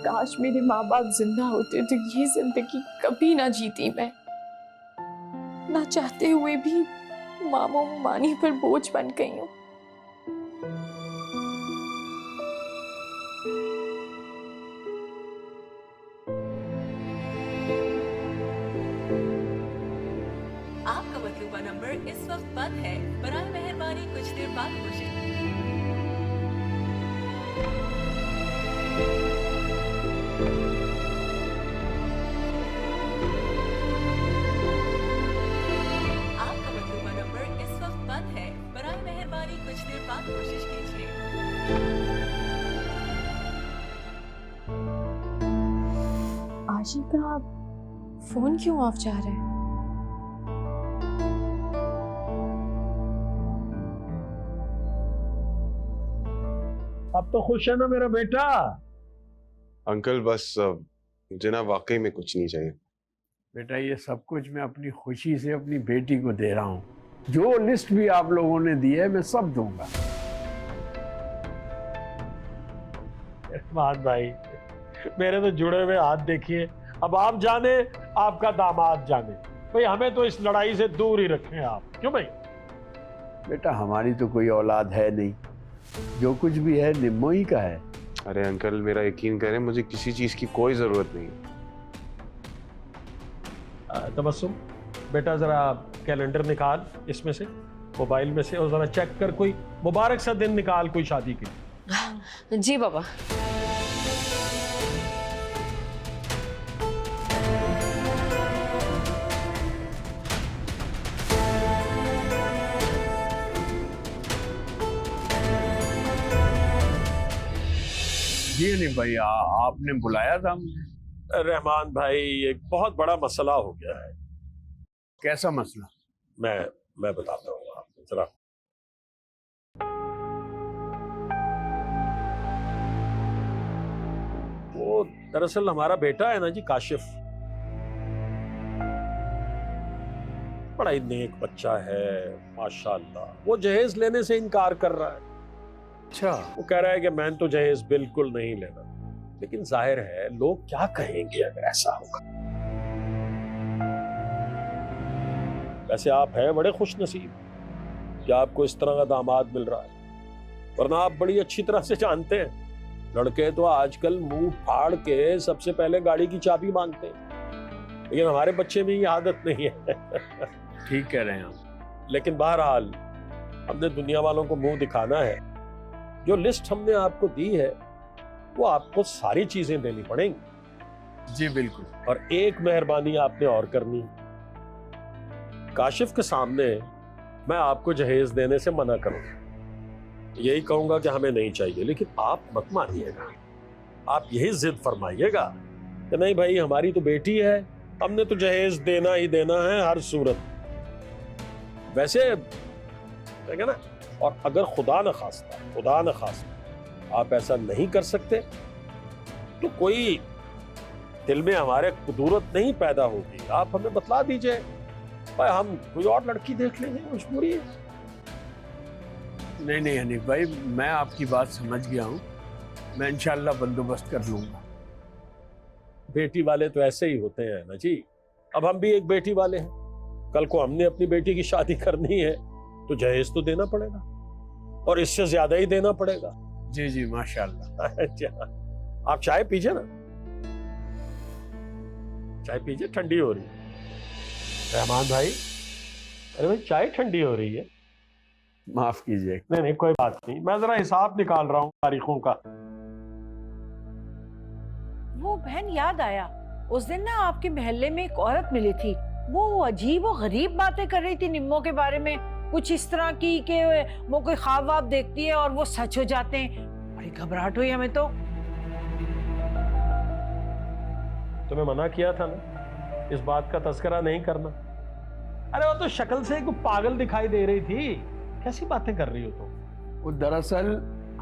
काश मेरे माँ बाप जिंदा होते तो ये जिंदगी कभी ना जीती मैं। ना चाहते हुए भी मामो मानी पर बोझ बन गई हूँ। आपका मतलूबा नंबर इस वक्त बंद है, बराए मेहरबानी कुछ देर बाद कोशिश। आपका मतलूबा नंबर इस वक्त बंद है, बराए मेहरबानी कुछ देर बाद कोशिश कीजिए। आशी का फोन क्यों ऑफ जा रहा है? अब तो खुश है ना मेरा बेटा? अंकल बस मुझे ना वाकई में कुछ नहीं चाहिए। बेटा ये सब कुछ मैं अपनी खुशी से अपनी बेटी को दे रहा हूँ। जो लिस्ट भी आप लोगों ने दी है मैं सब दूंगा। रहमान भाई, मेरे तो जुड़े हुए हाथ देखिए। अब आप जाने आपका दामाद जाने, भाई हमें तो इस लड़ाई से दूर ही रखें आप। क्यों भाई? बेटा हमारी तो कोई औलाद है नहीं, जो कुछ भी है निम्मोई का है। अरे अंकल मेरा यकीन करें, मुझे किसी चीज की कोई जरूरत नहीं है। तबस्सुम बेटा जरा कैलेंडर निकाल इसमें से, मोबाइल में से, और जरा चेक कर कोई मुबारक सा दिन निकाल कोई शादी के लिए। जी बाबा। जी नहीं भाई, आपने बुलाया था? रहमान भाई एक बहुत बड़ा मसला हो गया है। कैसा मसला? मैं बताता हूँ आपको जरा। वो दरअसल हमारा बेटा है ना जी, काशिफ, बड़ा ही नेक बच्चा है माशाल्लाह। वो जहेज लेने से इनकार कर रहा है। अच्छा, वो कह रहा है कि मैं तो जहेज बिल्कुल नहीं लेना। लेकिन जाहिर है लोग क्या कहेंगे अगर ऐसा होगा। वैसे आप हैं बड़े खुश नसीब कि आपको इस तरह का दामाद मिल रहा है, वरना आप बड़ी अच्छी तरह से जानते हैं लड़के तो आजकल मुंह फाड़ के सबसे पहले गाड़ी की चाबी मांगते हैं। लेकिन हमारे बच्चे में ये आदत नहीं है। ठीक कह रहे हैं आप। लेकिन बहरहाल हमने दुनिया वालों को मुंह दिखाना है। जो लिस्ट हमने आपको दी है वो आपको सारी चीजें देनी पड़ेंगी। जी बिल्कुल। और एक मेहरबानी आपने और करनी, काशिफ के सामने मैं आपको जहेज देने से मना करूंगा। यही कहूंगा कि हमें नहीं चाहिए, लेकिन आप मत मानिएगा। आप यही जिद फरमाइएगा कि नहीं भाई हमारी तो बेटी है, हमने तो जहेज देना ही देना है हर सूरत। वैसे ठीक है ना? और अगर खुदा न खास्ता आप ऐसा नहीं कर सकते तो कोई दिल में हमारे कुदूरत नहीं पैदा होगी। आप हमें बतला दीजिए, भाई हम कोई और लड़की देख लेंगे, मजबूरी है। नहीं नहीं हनीफ भाई, मैं आपकी बात समझ गया हूँ। मैं इंशाल्लाह बंदोबस्त कर लूंगा। बेटी वाले तो ऐसे ही होते हैं ना जी। अब हम भी एक बेटी वाले हैं। कल को हमने अपनी बेटी की शादी करनी है तो जहेज तो देना पड़ेगा, और इससे ज्यादा ही देना पड़ेगा। जी जी माशाल्लाह। अच्छा आप चाय पीजिए ना, चाय पीजिए, ठंडी हो रही है। रहमान भाई, अरे भाई चाय ठंडी हो रही है। माफ कीजिए। नहीं नहीं कोई बात नहीं, मैं जरा हिसाब निकाल रहा हूँ तारीखों का। वो बहन याद आया, उस दिन ना आपके मोहल्ले में एक औरत मिली थी। वो अजीब और गरीब बातें कर रही थी निम्मो के बारे में, कुछ इस तरह की कि वो कोई ख्वाब वाब देखती है और वो सच हो जाते हैं। बड़ी घबराहट हुई हमें तो। तुम्हें मना किया था ना इस बात का तस्करा नहीं करना। अरे वो तो शक्ल से एक पागल दिखाई दे रही थी। कैसी बातें कर रही हो तुम? वो दरअसल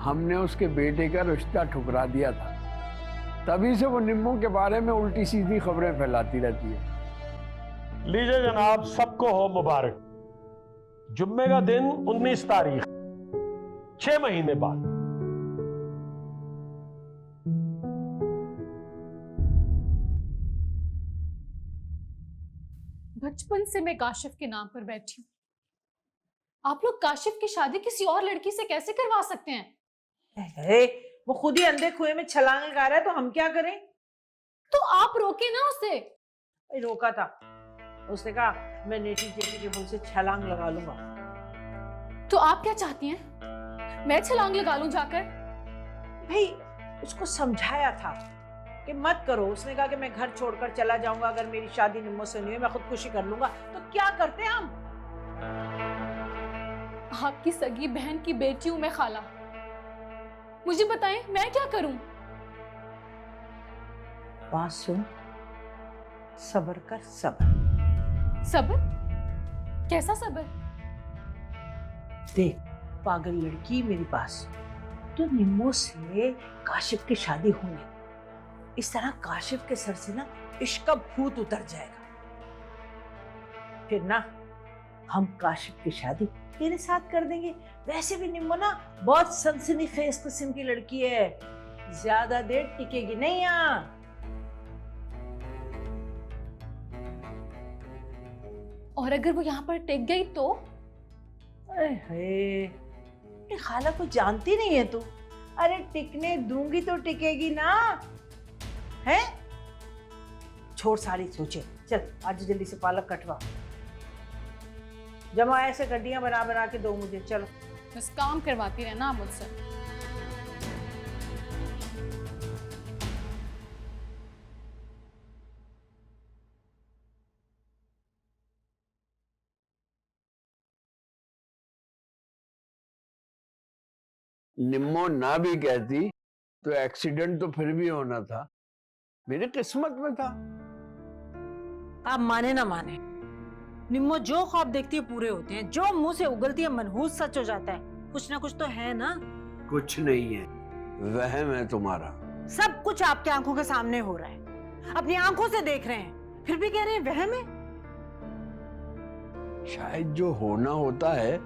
हमने उसके बेटे का रिश्ता ठुकरा दिया था, तभी से वो निम्मो के बारे में उल्टी सीधी खबरें फैलाती रहती है। लीजिए जनाब, सबको हो मुबारक। जुम्मे का दिन 19 तारीख, 6 महीने बाद। बचपन से मैं काशिफ के नाम पर बैठी हूँ। आप लोग काशिफ की शादी किसी और लड़की से कैसे करवा सकते हैं? अरे वो खुद ही अंधे कुएं में छलांग लगा रहा है, तो हम क्या करें? तो आप रोके ना उसे। रोका था, उसने कहा मैं नेटी जेटी के मुंह से छलांग लगा लूंगा। तो आप क्या चाहती हैं? मैं छलांग लगा लूं जाकर? भाई उसको समझाया था कि मत करो। उसने कहा कि मैं घर छोड़कर चला जाऊंगा अगर मेरी शादी निम्मो से नहीं हुई, मैं खुदकुशी कर लूंगा। तो क्या करते हम? आपकी सगी बहन की बेटी हूं मैं खाला, मुझे बताएं मैं क्या करूं? बात सुन, सब्र कर सब्र। सब्र? कैसा सब्र? देख पागल लड़की मेरे पास, तो निम्मो से काशिफ की शादी होने, इस तरह काशिफ के सर से ना इश्क का भूत उतर जाएगा। फिर ना हम काशिफ की शादी तेरे साथ कर देंगे। वैसे भी निम्मो ना बहुत सनसनी फेस किस्म की लड़की है, ज्यादा देर टिकेगी नहीं यहाँ। और अगर वो यहाँ पर टिक गई तो? अरे अपनी खाला को जानती नहीं है तू? अरे टिकने दूंगी तो टिकेगी ना, है? छोड़ सारी सोचे, चल आज जल्दी से पालक कटवा, जमा ऐसे गड्डियां बना बना के दो मुझे। चलो बस काम करवाती रहना आप मुझसे। निम्मो ना भी कहती तो एक्सीडेंट तो फिर भी होना था, मेरी किस्मत में था। आप माने ना माने, निम्मो जो ख्वाब देखती है पूरे होते हैं, जो मुंह से उगलती है मनहूस सच हो जाता है। कुछ ना कुछ तो है ना? कुछ नहीं है, वहम है तुम्हारा। सब कुछ आपके आंखों के सामने हो रहा है, अपनी आंखों से देख रहे हैं, फिर भी कह रहे हैं वहम है। शायद जो होना होता है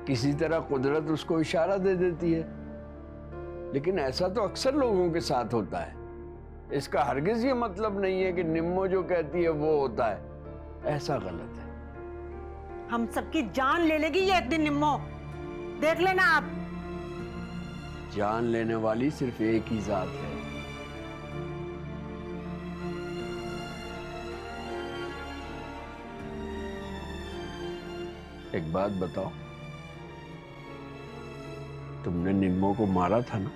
किसी तरह कुदरत उसको इशारा दे देती है, लेकिन ऐसा तो अक्सर लोगों के साथ होता है। इसका हरगिज ये मतलब नहीं है कि निम्मो जो कहती है वो होता है, ऐसा गलत है। हम सबकी जान ले लेगी ये एक दिन निम्मो, देख लेना आप। जान लेने वाली सिर्फ एक ही जात है। एक बात बताओ, तुमने निम्मो को मारा था ना?